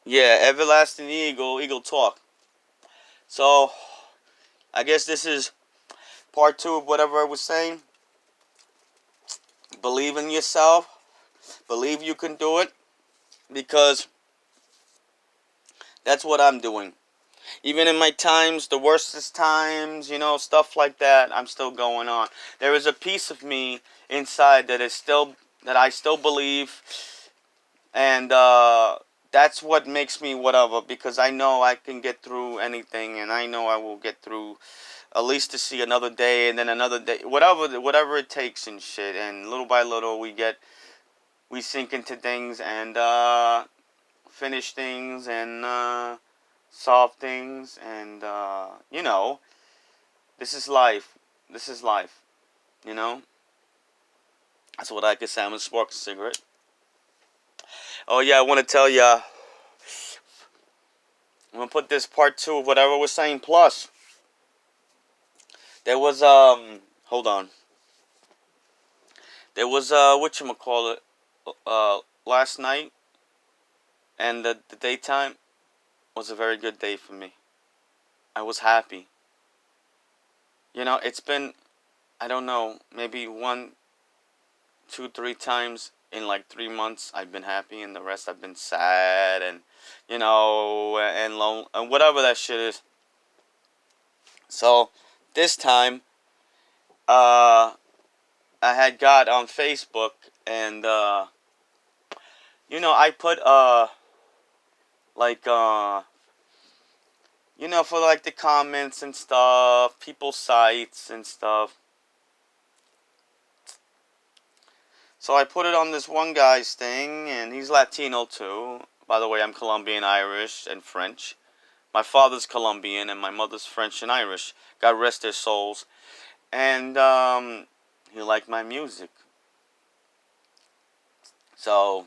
Yeah, Everlasting Eagle, Eagle Talk. So, I guess this is part two of whatever I was saying. Believe in yourself. Believe you can do it. Because that's what I'm doing. Even in my times, the worstest times, stuff like that, I'm still going on. There is a piece of me inside that I still believe, and that's what makes me whatever. Because I know I can get through anything, and I know I will get through at least to see another day, and then another day, whatever it takes and shit. And little by little, we sink into things and finish things and solve things, and this is life. This is life. You know. That's what I could say. I'm gonna smoke a cigarette. Oh yeah, I want to tell ya. I'm gonna put this part two of whatever we're saying. Plus, there was hold on. There was whatchamacallit, last night, and the daytime was a very good day for me. I was happy. It's been, I don't know, maybe one, two, three times in like 3 months I've been happy, and the rest I've been sad and and lone and whatever that shit is. So this time, uh, I had got on Facebook, and I put like for like the comments and stuff, people's sites and stuff. So I put it on this one guy's thing, and he's Latino too. By the way, I'm Colombian, Irish, and French. My father's Colombian, and my mother's French and Irish. God rest their souls. And he liked my music. So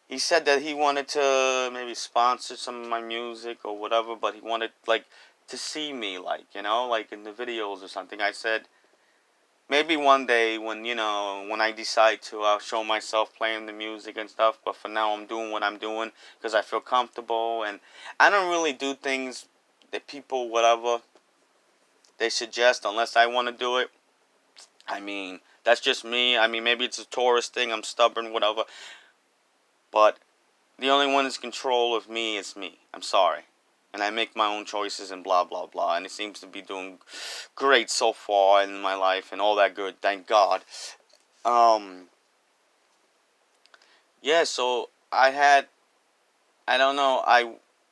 he said that he wanted to maybe sponsor some of my music or whatever, but he wanted like to see me, like in the videos or something. I said, maybe one day when I decide to, I'll show myself playing the music and stuff. But for now, I'm doing what I'm doing because I feel comfortable, and I don't really do things that people whatever they suggest unless I want to do it. I mean, that's just me. I mean, maybe it's a tourist thing. I'm stubborn, whatever. But the only one that's in control of me is me. I'm sorry. And I make my own choices and blah, blah, blah. And it seems to be doing great so far in my life and all that good. Thank God. Um, yeah, so I don't know,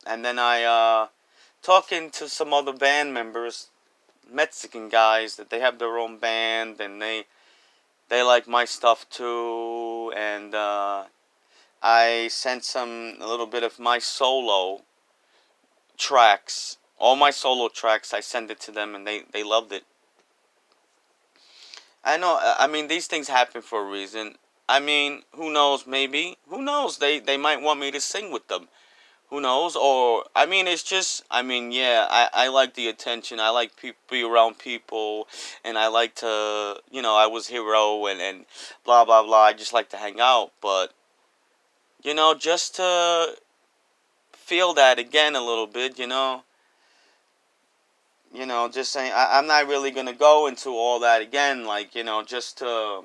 and then talking to some other band members, Mexican guys, that they have their own band, and they like my stuff too, and I sent a little bit of my solo tracks, all my solo tracks. I sent it to them, and they loved it. I know. I mean, these things happen for a reason. I mean, who knows? Maybe who knows? They might want me to sing with them. Who knows? Or I mean, it's just. I mean, yeah. I like the attention. I like be around people, and I like to. I was hero and blah blah blah. I just like to hang out, but just to feel that again a little bit. Just saying. I'm not really gonna go into all that again. Like just to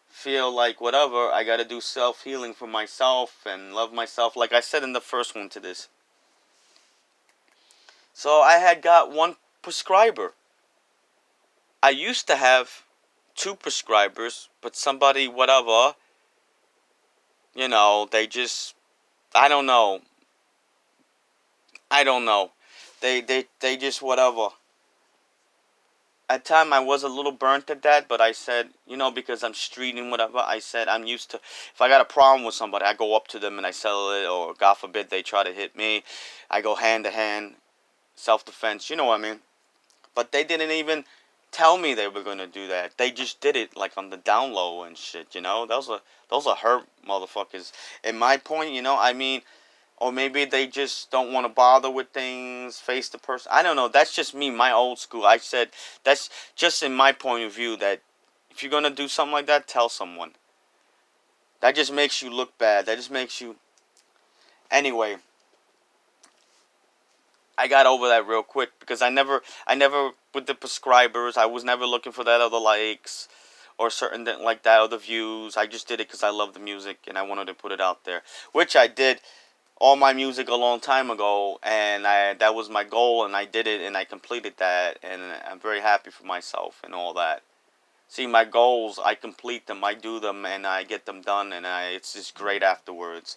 feel like whatever, I gotta do self healing for myself and love myself, like I said in the first one to this. So I had got one prescriber. I used to have two prescribers, but somebody, whatever, they just, I don't know. I don't know. They just whatever. At time I was a little burnt at that, but I said, because I'm street and whatever, I said I'm used to, if I got a problem with somebody, I go up to them and I settle it, or God forbid they try to hit me, I go hand to hand, self-defense, you know what I mean? But they didn't even tell me they were going to do that. They just did it like on the down low and shit, those are hurt motherfuckers. In my point, I mean, or maybe they just don't want to bother with things, face the person. I don't know. That's just me, my old school. I said, that's just in my point of view, that if you're going to do something like that, tell someone. That just makes you look bad. That just makes you... Anyway, I got over that real quick because I never with the prescribers. I was never looking for that other likes or certain like that other views. I just did it because I love the music and I wanted to put it out there, which I did all my music a long time ago, and that was my goal, and I did it, and I completed that, and I'm very happy for myself and all that. See, my goals, I complete them, I do them, and I get them done, and it's just great afterwards.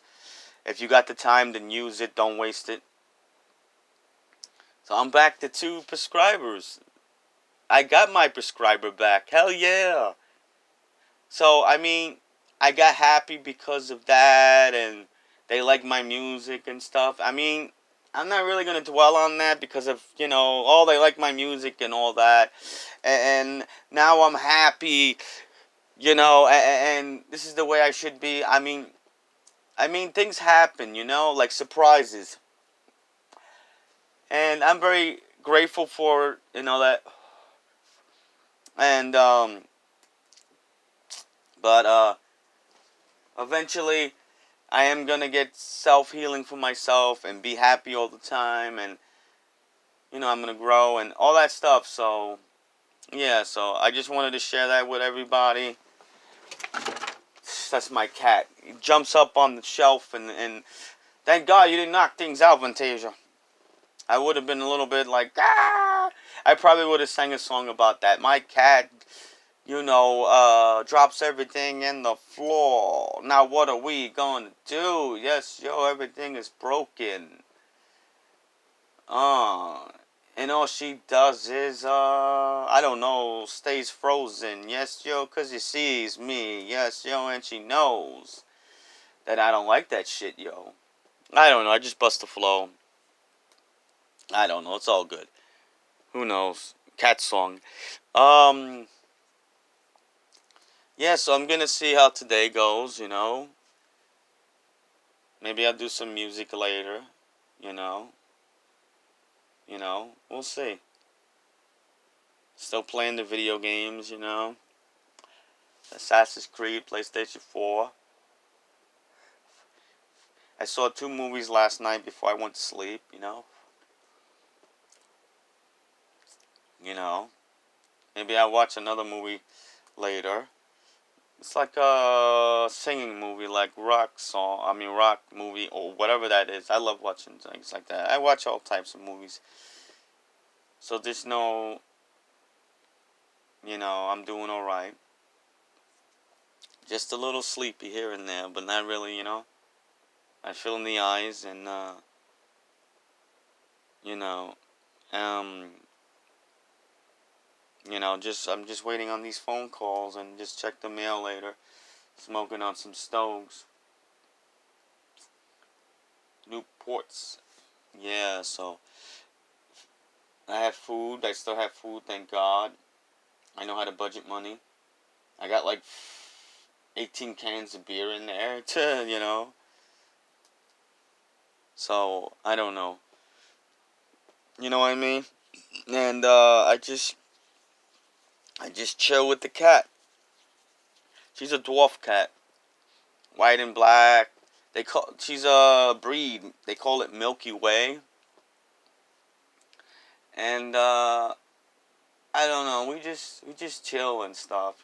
If you got the time, then use it. Don't waste it. So I'm back to 2 prescribers. I got my prescriber back. Hell yeah. So, I mean, I got happy because of that, and they like my music and stuff. I mean, I'm not really going to dwell on that because of, oh, they like my music and all that. And now I'm happy, and this is the way I should be. I mean, things happen, like surprises. And I'm very grateful for, that. And, but, eventually, I am going to get self-healing for myself and be happy all the time. And, I'm going to grow and all that stuff. So, yeah, so I just wanted to share that with everybody. That's my cat. He jumps up on the shelf and thank God you didn't knock things out, Fantasia. I would have been a little bit like, ah! I probably would have sang a song about that. My cat, drops everything in the floor. Now what are we going to do? Yes, everything is broken. Uh, and all she does is, I don't know, stays frozen. Yes, 'cause she sees me. Yes, and she knows that I don't like that shit, yo. I don't know, I just bust the flow. I don't know, it's all good. Who knows? Cat song. Um, yeah, so I'm gonna see how today goes. Maybe I'll do some music later, you know. We'll see. Still playing the video games. Assassin's Creed, PlayStation 4. I saw 2 movies last night before I went to sleep. You know. Maybe I'll watch another movie later. It's like a singing movie, like rock movie, or whatever that is. I love watching things like that. I watch all types of movies. So just know, I'm doing alright. Just a little sleepy here and there, but not really. I feel in the eyes and, you know, um, I'm just waiting on these phone calls and just check the mail later. Smoking on some stoves. Newports. Yeah, so I have food. I still have food, thank God. I know how to budget money. I got like 18 cans of beer in there, to. So, I don't know. You know what I mean? And I just chill with the cat. She's a dwarf cat, white and black. She's a breed. They call it Milky Way. And I don't know. We just chill and stuff.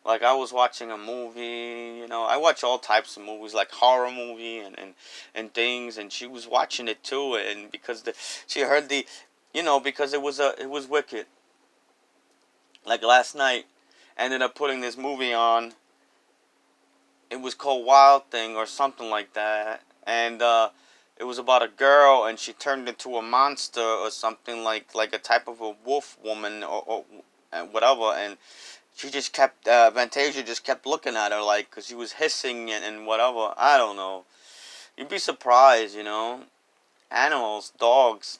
Like I was watching a movie. I watch all types of movies, like horror movie and things. And she was watching it too, and because she heard because it was wicked. Like last night, I ended up putting this movie on. It was called Wild Thing or something like that, and it was about a girl and she turned into a monster or something like a type of a wolf woman or whatever, and she just kept Fantasia just kept looking at her like because she was hissing and whatever. I don't know. You'd be surprised. Animals, dogs,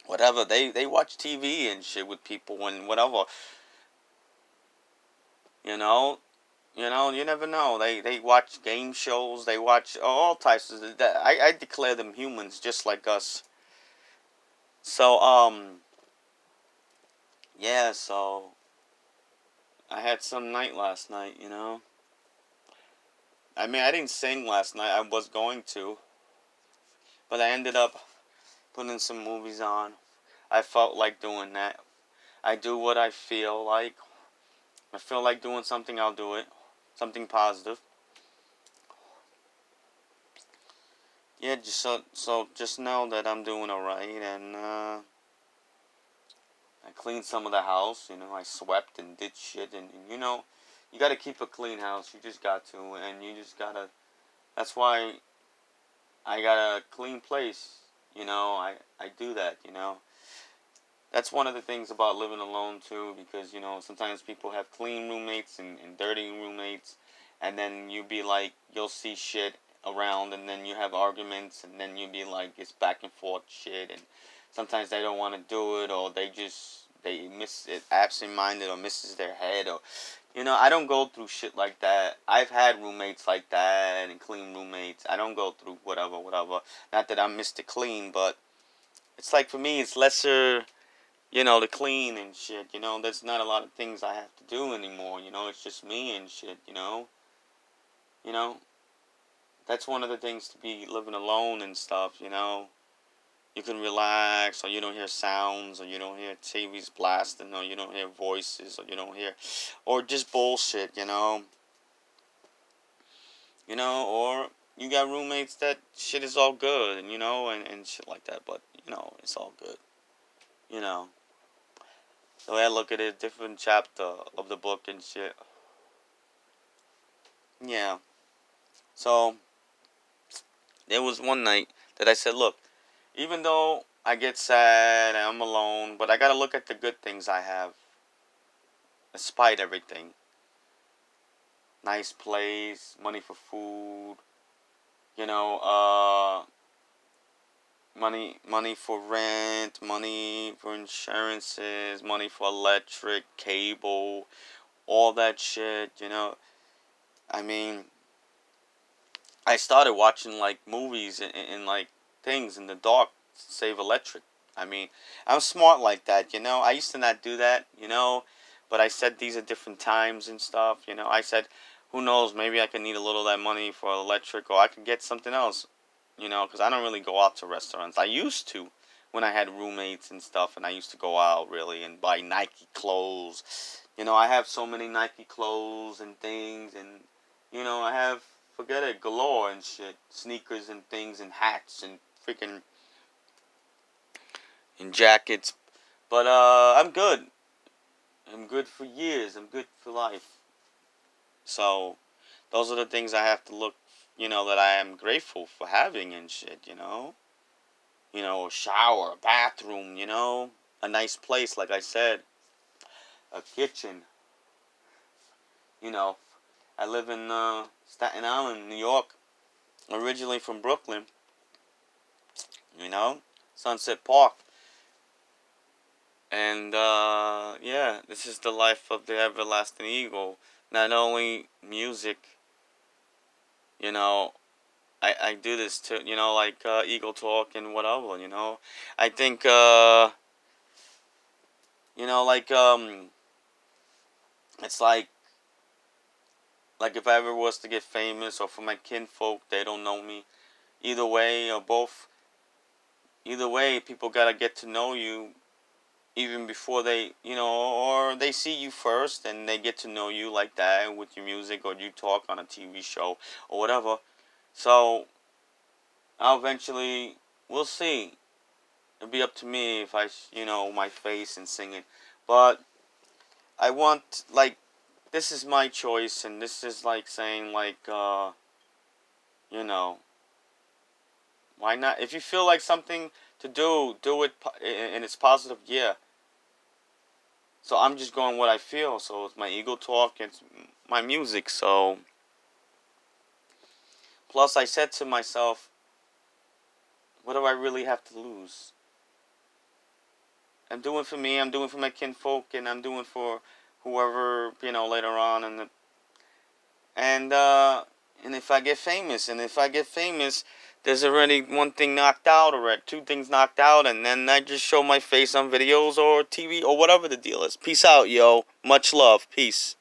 whatever. They watch TV and shit with people and whatever. You know. You never know. They watch game shows. They watch all types of. I declare them humans just like us. So yeah. So I had some night last night. I mean, I didn't sing last night. I was going to, but I ended up putting some movies on. I felt like doing that. I do what I feel like. If I feel like doing something, I'll do it. Something positive. Yeah, so just know that I'm doing alright, and I cleaned some of the house. I swept and did shit, and you gotta keep a clean house. You just got to, and you just gotta. That's why I got a clean place. I do that. That's one of the things about living alone too, because sometimes people have clean roommates and dirty roommates, and then you'll see shit around, and then you have arguments, and then you be like, it's back and forth shit, and sometimes they don't want to do it, or they miss it, absent-minded, or misses their head, or I don't go through shit like that. I've had roommates like that and clean roommates. I don't go through whatever. Not that I'm Mr. Clean, but it's like for me, it's lesser. To clean and shit, there's not a lot of things I have to do anymore, it's just me and shit, You know, that's one of the things to be living alone and stuff, You can relax, or you don't hear sounds, or you don't hear TVs blasting, or you don't hear voices, or you don't hear, or just bullshit, or you got roommates that shit is all good, and shit like that, but, it's all good, you know. The way I look at it, different chapter of the book and shit. Yeah. So, there was one night that I said, look, even though I get sad and I'm alone, but I gotta look at the good things I have. Despite everything. Nice place, money for food, money for rent, money for insurances, money for electric, cable, all that shit, I mean, I started watching like movies and like things in the dark to save electric. I mean, I'm smart like that, I used to not do that, but I said these are different times and stuff, I said, who knows, maybe I could need a little of that money for electric, or I could get something else, because I don't really go out to restaurants. I used to when I had roommates and stuff, and I used to go out really and buy Nike clothes. I have so many Nike clothes and things, and I have, forget it, galore and shit, sneakers and things and hats and freaking and jackets. But I'm good. I'm good for years. I'm good for life. So those are the things I have to look, that I am grateful for having and shit, a shower, a bathroom, a nice place, like I said, a kitchen, I live in Staten Island, New York, originally from Brooklyn, Sunset Park. And, yeah, this is the life of the Everlasting Eagle. Not only music, I do this too, like Eagle Talk and whatever, I think, like, it's like if I ever was to get famous, or for my kinfolk, they don't know me. Either way, or both, either way, people gotta get to know you even before they, or they see you first and they get to know you like that with your music, or you talk on a TV show or whatever. So, I'll eventually, we'll see. It'll be up to me if I, my face and singing. But I want, like, this is my choice, and this is like saying, like, you know, why not? If you feel like something to do it, and it's positive, yeah. So I'm just going what I feel. So it's my ego talk, it's my music. So, plus I said to myself, what do I really have to lose? I'm doing for me, I'm doing for my kinfolk, and I'm doing for whoever, later on. And if I get famous, there's already one thing knocked out, or two things knocked out, and then I just show my face on videos or TV or whatever the deal is. Peace out, yo. Much love. Peace.